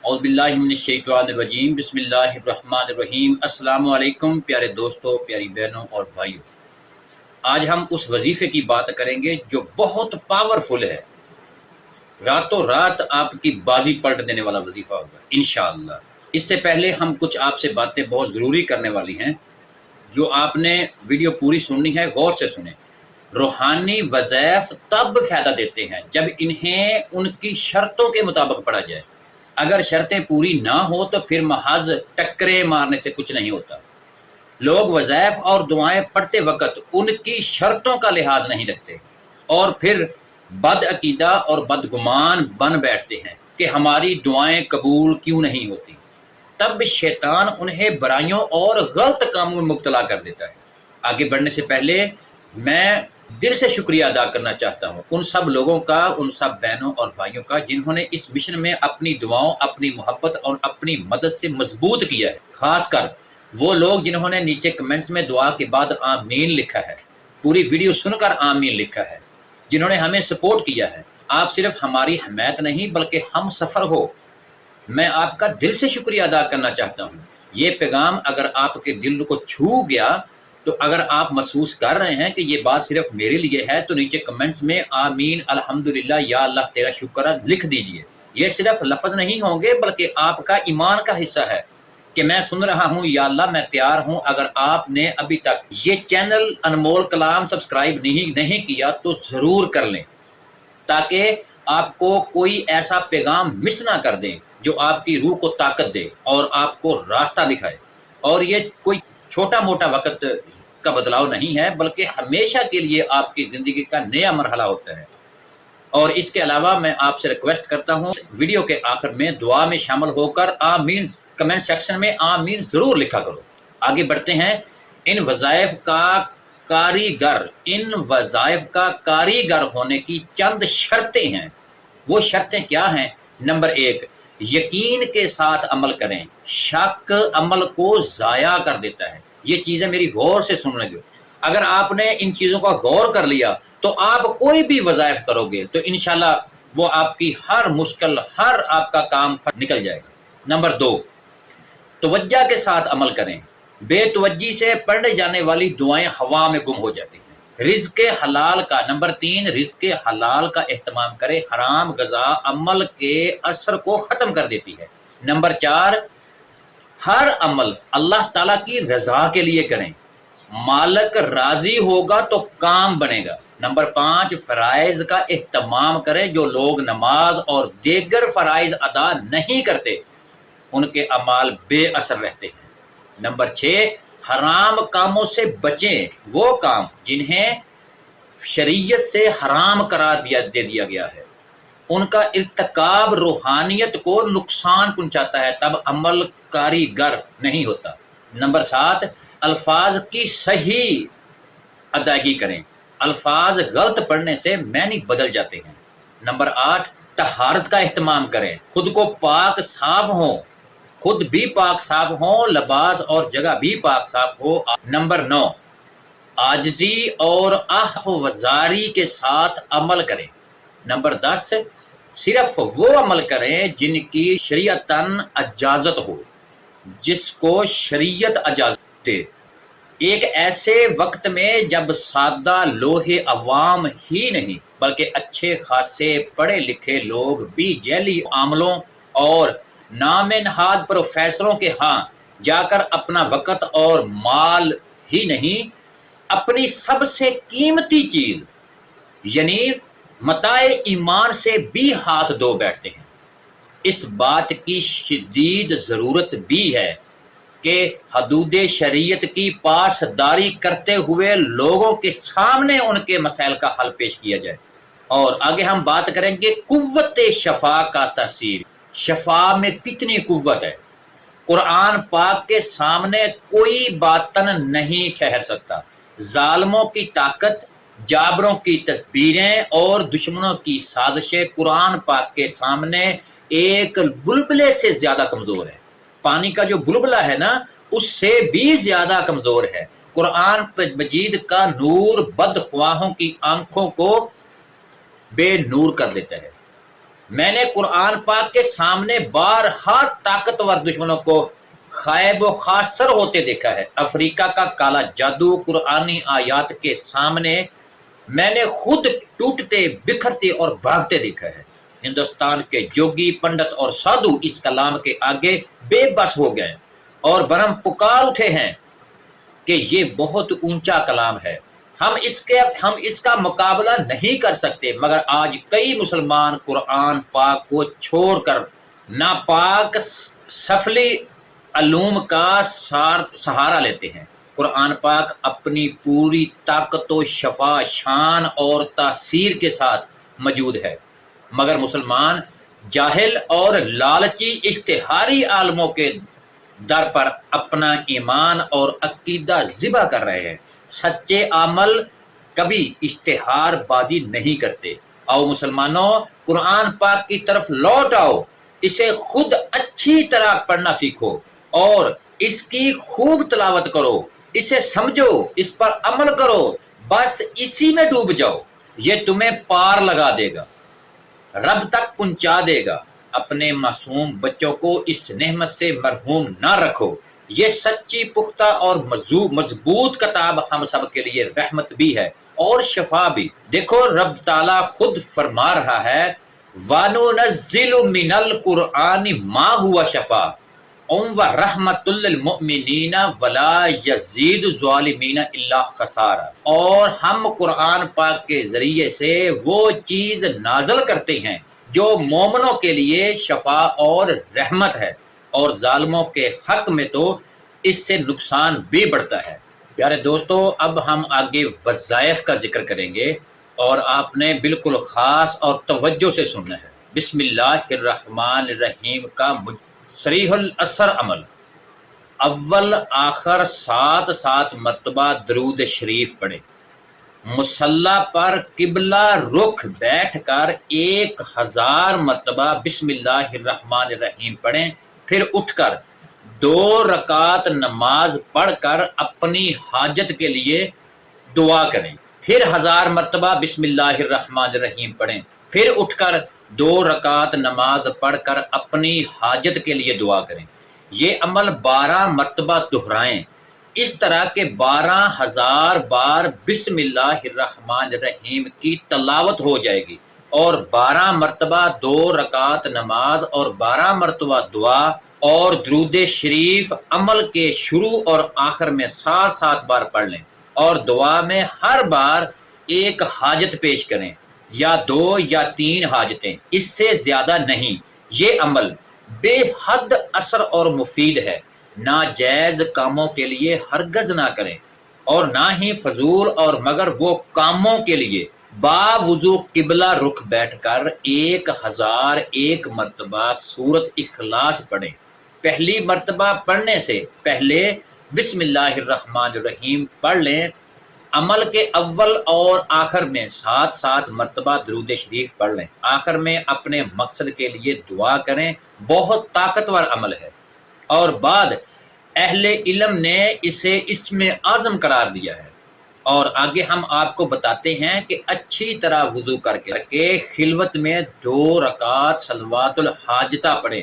اعوذ باللہ من الشیطان الرجیم بسم اللہ الرحمن الرحیم۔ السلام علیکم پیارے دوستوں، پیاری بہنوں اور بھائیوں۔ آج ہم اس وظیفے کی بات کریں گے جو بہت پاورفل ہے، راتوں رات آپ کی بازی پلٹ دینے والا وظیفہ ہوگا انشاءاللہ۔ اس سے پہلے ہم کچھ آپ سے باتیں بہت ضروری کرنے والی ہیں، جو آپ نے ویڈیو پوری سننی ہے، غور سے سنیں۔ روحانی وظائف تب فائدہ دیتے ہیں جب انہیں ان کی شرطوں کے مطابق پڑھا جائے۔ اگر شرطیں پوری نہ ہو تو پھر محض ٹکرے مارنے سے کچھ نہیں ہوتا۔ لوگ وظائف اور دعائیں پڑھتے وقت ان کی شرطوں کا لحاظ نہیں رکھتے اور پھر بد عقیدہ اور بدگمان بن بیٹھتے ہیں کہ ہماری دعائیں قبول کیوں نہیں ہوتی۔ تب شیطان انہیں برائیوں اور غلط کاموں میں مبتلا کر دیتا ہے۔ آگے بڑھنے سے پہلے میں دل سے شکریہ ادا کرنا چاہتا ہوں ان سب لوگوں کا، ان سب بہنوں اور بھائیوں کا جنہوں نے اس مشن میں اپنی دعاؤں، اپنی محبت اور اپنی مدد سے مضبوط کیا ہے۔ خاص کر وہ لوگ جنہوں نے نیچے کمنٹس میں دعا کے بعد آمین لکھا ہے، پوری ویڈیو سن کر آمین لکھا ہے، جنہوں نے ہمیں سپورٹ کیا ہے۔ آپ صرف ہماری حمایت نہیں بلکہ ہم سفر ہو۔ میں آپ کا دل سے شکریہ ادا کرنا چاہتا ہوں۔ یہ پیغام اگر آپ کے دل کو چھو گیا تو اگر آپ محسوس کر رہے ہیں کہ یہ بات صرف میرے لیے ہے تو نیچے کمنٹس میں آمین، الحمدللہ، یا اللہ تیرا شکر ہے لکھ دیجئے۔ یہ صرف لفظ نہیں ہوں گے بلکہ آپ کا ایمان کا حصہ ہے کہ میں سن رہا ہوں، یا اللہ میں تیار ہوں۔ اگر آپ نے ابھی تک یہ چینل انمول کلام سبسکرائب نہیں کیا تو ضرور کر لیں، تاکہ آپ کو کوئی ایسا پیغام مس نہ کر دیں جو آپ کی روح کو طاقت دے اور آپ کو راستہ دکھائے۔ اور یہ کوئی چھوٹا موٹا وقت کا بدلاؤ نہیں ہے بلکہ ہمیشہ کے لیے آپ کی زندگی کا نیا مرحلہ ہوتا ہے۔ اور اس کے علاوہ میں آپ سے ریکویسٹ کرتا ہوں، ویڈیو کے آخر میں دعا میں شامل ہو کر آمین کمنٹ سیکشن میں آمین ضرور لکھا کرو۔ آگے بڑھتے ہیں۔ ان وظائف کا کاریگر ہونے کی چند شرطیں ہیں۔ وہ شرطیں کیا ہیں؟ نمبر 1، یقین کے ساتھ عمل کریں۔ شک عمل کو ضائع کر دیتا ہے۔ یہ چیزیں میری غور سے سن لیں گے۔ اگر آپ نے ان چیزوں کا غور کر لیا تو آپ کوئی بھی وظائف کرو گے تو انشاءاللہ وہ آپ کی ہر مشکل، ہر آپ کا کام نکل جائے گا۔ نمبر 2، توجہ کے ساتھ عمل کریں۔ بے توجہی سے پڑھنے جانے والی دعائیں ہوا میں گم ہو جاتی ہیں۔ رزق حلال کا نمبر 3، رزق حلال کا اہتمام کریں۔ حرام غذا عمل کے اثر کو ختم کر دیتی ہے۔ نمبر 4، ہر عمل اللہ تعالیٰ کی رضا کے لیے کریں۔ مالک راضی ہوگا تو کام بنے گا۔ نمبر 5، فرائض کا اہتمام کریں۔ جو لوگ نماز اور دیگر فرائض ادا نہیں کرتے ان کے اعمال بے اثر رہتے ہیں۔ نمبر 6، حرام کاموں سے بچیں۔ وہ کام جنہیں شریعت سے حرام قرار دے دیا گیا ہے، ان کا ارتکاب روحانیت کو نقصان پہنچاتا ہے، تب عمل کاریگر نہیں ہوتا۔ نمبر 7، الفاظ کی صحیح ادائیگی کریں۔ الفاظ غلط پڑھنے سے معنی بدل جاتے ہیں۔ نمبر 8، طہارت کا اہتمام کریں۔ خود کو پاک صاف ہوں، خود بھی پاک صاف ہوں، لباس اور جگہ بھی پاک صاف ہو۔ نمبر 9، عاجزی اور آہوازاری کے ساتھ عمل کریں۔ نمبر 10، صرف وہ عمل کریں جن کی شریعتاً اجازت ہو، جس کو شریعت اجازت دے۔ ایک ایسے وقت میں جب سادہ لوہے عوام ہی نہیں بلکہ اچھے خاصے پڑھے لکھے لوگ بھی جعلی عاملوں اور نام نہاد پروفیسروں کے ہاں جا کر اپنا وقت اور مال ہی نہیں، اپنی سب سے قیمتی چیز یعنی متاع ایمان سے بھی ہاتھ دھو بیٹھتے ہیں۔ اس بات کی شدید ضرورت بھی ہے کہ حدود شریعت کی پاسداری کرتے ہوئے لوگوں کے سامنے ان کے مسائل کا حل پیش کیا جائے۔ اور آگے ہم بات کریں گے قوت شفا کا تاثیر۔ شفا میں کتنی قوت ہے۔ قرآن پاک کے سامنے کوئی باطن نہیں ٹھہر سکتا۔ ظالموں کی طاقت، جابروں کی تدبیریں اور دشمنوں کی سازشیں قرآن پاک کے سامنے ایک بلبلے سے زیادہ کمزور ہے۔ پانی کا جو بلبلہ ہے نا، اس سے بھی زیادہ کمزور ہے۔ قرآن مجید کا نور بدخواہوں کی آنکھوں کو بے نور کر دیتا ہے۔ میں نے قرآن پاک کے سامنے بارہا طاقتور دشمنوں کو خائب و خاسر ہوتے دیکھا ہے۔ افریقہ کا کالا جادو قرآنی آیات کے سامنے میں نے خود ٹوٹتے بکھرتے اور بھاگتے دیکھا ہے۔ ہندوستان کے جوگی پنڈت اور سادھو اس کلام کے آگے بے بس ہو گئے اور برہم پکار اٹھے ہیں کہ یہ بہت اونچا کلام ہے، ہم اس کا مقابلہ نہیں کر سکتے، مگر آج کئی مسلمان قرآن پاک کو چھوڑ کر ناپاک سفلی علوم کا سہارا لیتے ہیں۔ قرآن پاک اپنی پوری طاقت و شفا شان اور تاثیر کے ساتھ موجود ہے، مگر مسلمان جاہل اور لالچی اشتہاری عالموں کے در پر اپنا ایمان اور عقیدہ ذبح کر رہے ہیں۔ سچے عمل کبھی اشتہار بازی نہیں کرتے۔ آؤ مسلمانوں، قرآن پاک کی طرف لوٹ آؤ، اسے خود اچھی طرح پڑھنا سیکھو اور اس کی خوب تلاوت کرو، اسے سمجھو، اس پر عمل کرو، بس اسی میں ڈوب جاؤ، یہ تمہیں پار لگا دے گا، رب تک پہنچا دے گا۔ اپنے معصوم بچوں کو اس نعمت سے محروم نہ رکھو، یہ سچی پختہ اور مضبوط کتاب ہم سب کے لیے رحمت بھی ہے اور شفا بھی۔ دیکھو رب تعالیٰ خود فرما رہا ہے وَنُنَزِّلُ مِنَ الْقُرْآنِ مَا هُوَ شَفَاءٌ وَرَحْمَةٌ لِّلْمُؤْمِنِينَ وَلَا يَزِيدُ الظَّالِمِينَ إِلَّا خَسَارًا، اور ہم قرآن پاک کے ذریعے سے وہ چیز نازل کرتے ہیں جو مومنوں کے لیے شفا اور رحمت ہے، اور ظالموں کے حق میں تو اس سے نقصان بھی بڑھتا ہے۔ پیارے دوستو، اب ہم آگے وظائف کا ذکر کریں گے اور آپ نے بالکل خاص اور توجہ سے سننا ہے۔ بسم اللہ الرحمن الرحیم کا صریح الاثر عمل: اول آخر 7 مرتبہ درود شریف پڑھیں، مصلی پر قبلہ رخ بیٹھ کر 1000 مرتبہ بسم اللہ الرحمن الرحیم پڑھیں، پھر اٹھ کر 2 رکعت نماز پڑھ کر اپنی حاجت کے لیے دعا کریں، پھر 1000 مرتبہ بسم اللہ الرحمن الرحیم پڑھیں، پھر اٹھ کر 2 رکعت نماز پڑھ کر اپنی حاجت کے لیے دعا کریں۔ یہ عمل 12 مرتبہ دہرائیں، اس طرح کے 12,000 بار بسم اللہ الرحمن الرحیم کی تلاوت ہو جائے گی، اور 12 مرتبہ 2 رکعت نماز اور 12 مرتبہ دعا اور درود شریف عمل کے شروع اور آخر میں 7 بار پڑھ لیں، اور دعا میں ہر بار ایک حاجت پیش کریں، یا 2 یا 3 حاجتیں، اس سے زیادہ نہیں۔ یہ عمل بے حد اثر اور مفید ہے، ناجائز کاموں کے لیے ہرگز نہ کریں، اور نہ ہی فضول اور مگر وہ کاموں کے لیے باوضو قبلہ رخ بیٹھ کر 1001 مرتبہ سورت اخلاص پڑھیں۔ پہلی مرتبہ پڑھنے سے پہلے بسم اللہ الرحمن الرحیم پڑھ لیں۔ عمل کے اول اور آخر میں 7 مرتبہ درود شریف پڑھ لیں، آخر میں اپنے مقصد کے لیے دعا کریں۔ بہت طاقتور عمل ہے، اور بعد اہل علم نے اسے اسم اعظم قرار دیا ہے۔ اور آگے ہم آپ کو بتاتے ہیں کہ اچھی طرح وضو کر کے خلوت میں 2 رکعت صلوات الحاجتہ پڑھیں،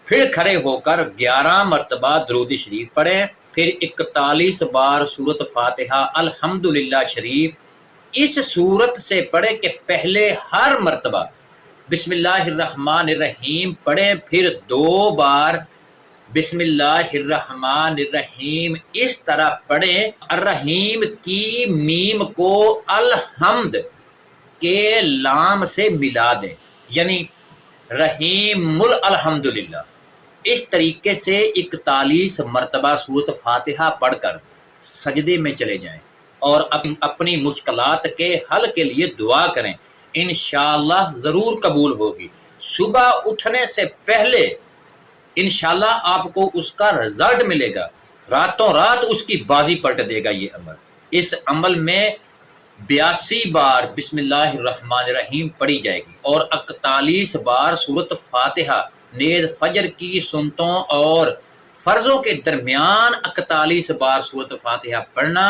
پھر کھڑے ہو کر 11 مرتبہ درود شریف پڑھیں، پھر 41 بار سورت فاتحہ الحمدللہ شریف اس صورت سے پڑھیں کہ پہلے ہر مرتبہ بسم اللہ الرحمن الرحیم پڑھیں، پھر 2 بار بسم اللہ الرحمن الرحیم اس طرح پڑھیں، الرحیم کی میم کو الحمد کے لام سے ملا دیں، یعنی رحیم الحمدللہ۔ اس طریقے سے 41 مرتبہ سورت فاتحہ پڑھ کر سجدے میں چلے جائیں اور اپنی مشکلات کے حل کے لیے دعا کریں، انشاءاللہ ضرور قبول ہوگی۔ صبح اٹھنے سے پہلے انشاءاللہ آپ کو اس کا رزلٹ ملے گا، راتوں رات اس کی بازی پلٹ دے گا یہ عمل۔ اس عمل میں 82 بار بسم اللہ الرحمن الرحیم پڑھی جائے گی، اور 41 بار سورت فاتحہ، نیز فجر کی سنتوں اور فرضوں کے درمیان 41 بار سورت فاتحہ پڑھنا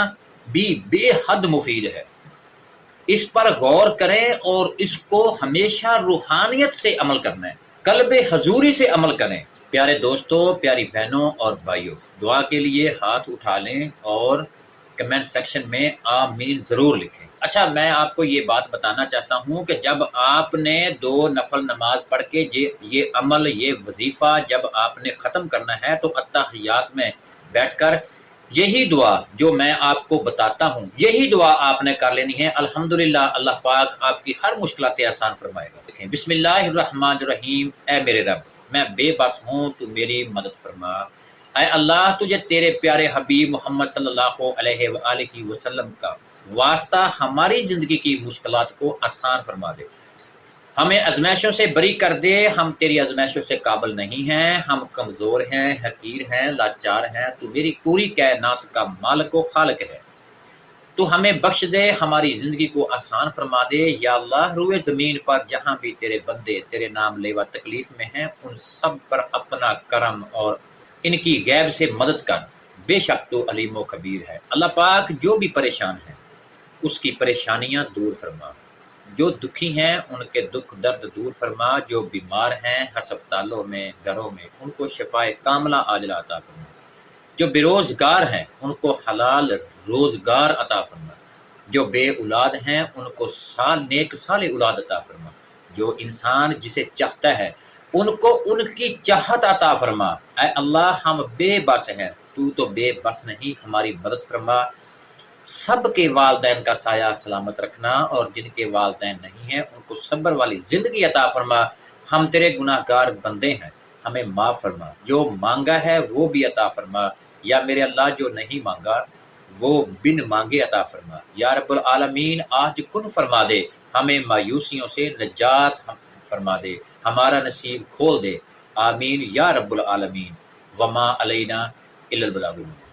بھی بے حد مفید ہے۔ اس پر غور کریں اور اس کو ہمیشہ روحانیت سے عمل کرنا ہے، قلب حضوری سے عمل کریں۔ پیارے دوستوں، پیاری بہنوں اور بھائیوں، دعا کے لیے ہاتھ اٹھا لیں اور کمنٹ سیکشن میں آمین ضرور لکھیں۔ اچھا، میں آپ کو یہ بات بتانا چاہتا ہوں کہ جب آپ نے 2 نفل نماز پڑھ کے یہ عمل، یہ وظیفہ جب آپ نے ختم کرنا ہے تو اتحیات میں بیٹھ کر یہی دعا جو میں آپ کو بتاتا ہوں، یہی دعا آپ نے کر لینی ہے۔ الحمدللہ، اللہ پاک آپ کی ہر مشکلات آسان فرمائے گا۔ دیکھیں، بسم اللہ الرحمن الرحیم۔ اے میرے رب، میں بے بس ہوں، تو میری مدد فرما۔ اے اللہ، تجھے تیرے پیارے حبیب محمد صلی اللہ علیہ وآلہ وسلم کا واسطہ ہماری زندگی کی مشکلات کو آسان فرما دے، ہمیں آزمائشوں سے بری کر دے۔ ہم تیری آزمائشوں سے قابل نہیں ہیں، ہم کمزور ہیں، حقیر ہیں، لاچار ہیں۔ تو میری پوری کائنات کا مالک و خالق ہے، تو ہمیں بخش دے، ہماری زندگی کو آسان فرما دے۔ یا اللہ، روئے زمین پر جہاں بھی تیرے بندے تیرے نام لیوا تکلیف میں ہیں، ان سب پر اپنا کرم اور ان کی غیب سے مدد کر، بے شک تو علیم و خبیر ہے۔ اللہ پاک، جو بھی پریشان ہیں اس کی پریشانیاں دور فرما، جو دکھی ہیں ان کے دکھ درد دور فرما، جو بیمار ہیں ہسپتالوں میں، گھروں میں، ان کو شفائے کاملہ عاجلہ عطا فرما، جو بے روزگار ہیں ان کو حلال روزگار عطا فرما، جو بے اولاد ہیں ان کو نیک صالح اولاد عطا فرما، جو انسان جسے چاہتا ہے ان کو ان کی چاہت عطا فرما۔ اے اللہ، ہم بے بس ہیں، تو بے بس نہیں، ہماری مدد فرما۔ سب کے والدین کا سایہ سلامت رکھنا، اور جن کے والدین نہیں ہیں ان کو صبر والی زندگی عطا فرما۔ ہم تیرے گناہ گار بندے ہیں، ہمیں معاف فرما، جو مانگا ہے وہ بھی عطا فرما۔ یا میرے اللہ، جو نہیں مانگا وہ بن مانگے عطا فرما۔ یا رب العالمین، آج کن فرما دے، ہمیں مایوسیوں سے نجات فرما دے، ہمارا نصیب کھول دے۔ آمین یا رب العالمین۔ وما علینا الا البلاغ المبین۔